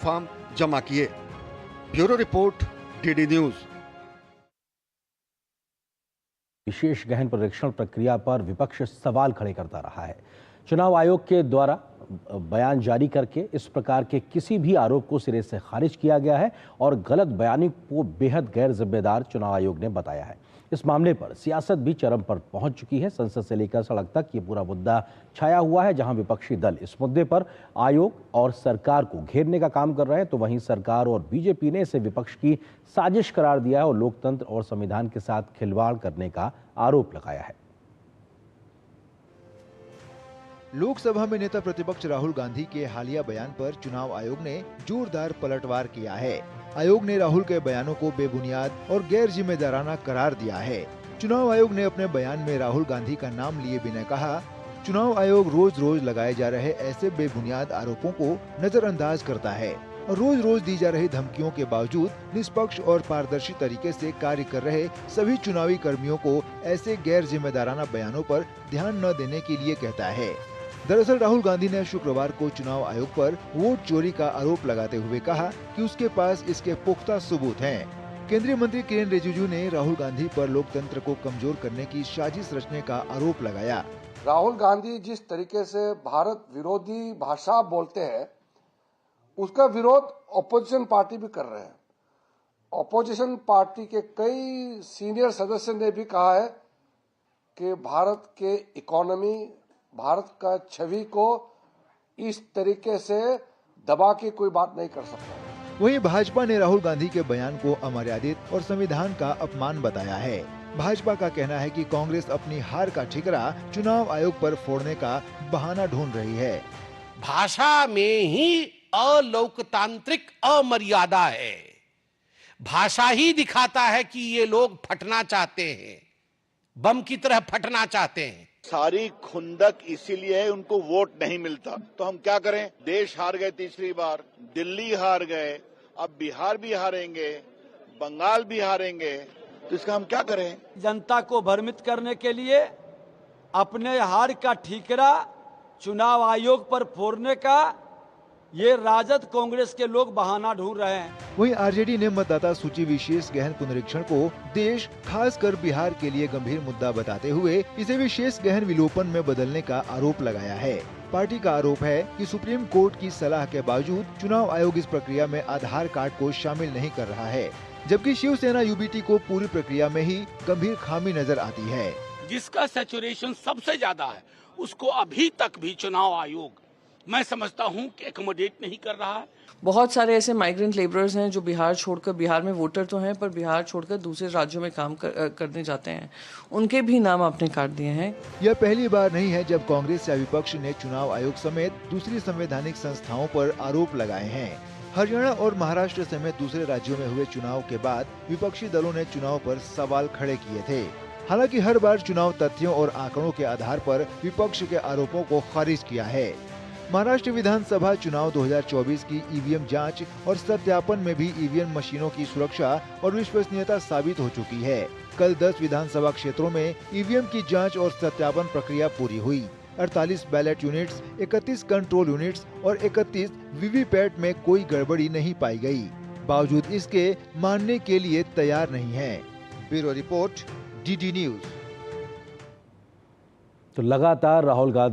Form जमा किए। Bureau report, DD news. विशेष गहन परीक्षण प्रक्रिया पर विपक्ष सवाल खड़े करता रहा है। चुनाव आयोग के द्वारा बयान जारी करके इस प्रकार के किसी भी आरोप को सिरे से खारिज किया गया है और गलत बयानी को बेहद गैर जिम्मेदार चुनाव आयोग ने बताया है। इस मामले पर सियासत भी चरम पर पहुंच चुकी है। संसद से लेकर सड़क तक ये पूरा मुद्दा छाया हुआ है। जहां विपक्षी दल इस मुद्दे पर आयोग और सरकार को घेरने का काम कर रहे हैं, तो वहीं सरकार और बीजेपी ने इसे विपक्ष की साजिश करार दिया है और लोकतंत्र और संविधान के साथ खिलवाड़ करने का आरोप लगाया है। लोकसभा में नेता प्रतिपक्ष राहुल गांधी के हालिया बयान पर चुनाव आयोग ने जोरदार पलटवार किया है। आयोग ने राहुल के बयानों को बेबुनियाद और गैर जिम्मेदाराना करार दिया है। चुनाव आयोग ने अपने बयान में राहुल गांधी का नाम लिए बिना कहा, चुनाव आयोग रोज रोज लगाए जा रहे ऐसे बेबुनियाद आरोपों को नजरअंदाज करता है और रोज रोज दी जा रही धमकियों के बावजूद निष्पक्ष और पारदर्शी तरीके से कार्य कर रहे सभी चुनावी कर्मियों को ऐसे गैर जिम्मेदाराना बयानों पर ध्यान न देने के लिए कहता है। दरअसल राहुल गांधी ने शुक्रवार को चुनाव आयोग पर वोट चोरी का आरोप लगाते हुए कहा कि उसके पास इसके पुख्ता सबूत हैं। केंद्रीय मंत्री किरेन रिजिजू ने राहुल गांधी पर लोकतंत्र को कमजोर करने की साजिश रचने का आरोप लगाया। राहुल गांधी जिस तरीके से भारत विरोधी भाषा बोलते हैं, उसका विरोध ऑपोजिशन पार्टी भी कर रहे हैं। ऑपोजिशन पार्टी के कई सीनियर सदस्य ने भी कहा है कि भारत के इकोनॉमी, भारत का छवि को इस तरीके से दबा के कोई बात नहीं कर सकता। वहीं भाजपा ने राहुल गांधी के बयान को अमर्यादित और संविधान का अपमान बताया है। भाजपा का कहना है कि कांग्रेस अपनी हार का ठिकरा चुनाव आयोग पर फोड़ने का बहाना ढूंढ रही है। भाषा में ही अलोकतांत्रिक अमर्यादा है। भाषा ही दिखाता है कि ये लोग फटना चाहते हैं, बम की तरह फटना चाहते हैं। सारी खुंदक इसीलिए है, उनको वोट नहीं मिलता। तो हम क्या करें? देश हार गए तीसरी बार, दिल्ली हार गए, अब बिहार भी हारेंगे, बंगाल भी हारेंगे, तो इसका हम क्या करें? जनता को भ्रमित करने के लिए अपने हार का ठीकरा चुनाव आयोग पर फोड़ने का ये राजद कांग्रेस के लोग बहाना ढूंढ रहे हैं। वहीं आरजेडी ने मतदाता सूची विशेष गहन पुनरीक्षण को देश, खासकर बिहार के लिए गंभीर मुद्दा बताते हुए इसे विशेष गहन विलोपन में बदलने का आरोप लगाया है। पार्टी का आरोप है कि सुप्रीम कोर्ट की सलाह के बावजूद चुनाव आयोग इस प्रक्रिया में आधार कार्ड को शामिल नहीं कर रहा है, जबकि शिवसेना यूबीटी को पूरी प्रक्रिया में ही गंभीर खामी नजर आती है। जिसका सैचुरेशन सबसे ज्यादा है, उसको अभी तक भी चुनाव आयोग मैं समझता हूं कि एकोमोडेट नहीं कर रहा है। बहुत सारे ऐसे माइग्रेंट लेबरर्स हैं जो बिहार छोड़कर, बिहार में वोटर तो हैं पर बिहार छोड़कर दूसरे राज्यों में काम करने जाते हैं, उनके भी नाम आपने काट दिए हैं। यह पहली बार नहीं है जब कांग्रेस या विपक्ष ने चुनाव आयोग समेत दूसरी संवैधानिक संस्थाओं पर आरोप लगाए हैं। हरियाणा और महाराष्ट्र समेत दूसरे राज्यों में हुए चुनाव के बाद विपक्षी दलों ने चुनाव पर सवाल खड़े किए थे। हालांकि हर बार चुनाव तथ्यों और आंकड़ों के आधार पर विपक्ष के आरोपों को खारिज किया है। महाराष्ट्र विधानसभा चुनाव 2024 की ईवीएम जांच और सत्यापन में भी ईवीएम मशीनों की सुरक्षा और विश्वसनीयता साबित हो चुकी है। कल 10 विधानसभा क्षेत्रों में ईवीएम की जांच और सत्यापन प्रक्रिया पूरी हुई। 48 बैलेट यूनिट्स, 31 कंट्रोल यूनिट्स और 31 वीवीपैट में कोई गड़बड़ी नहीं पाई गई। बावजूद इसके मानने के लिए तैयार नहीं है। Bureau report, DD news. तो लगातार राहुल गांधी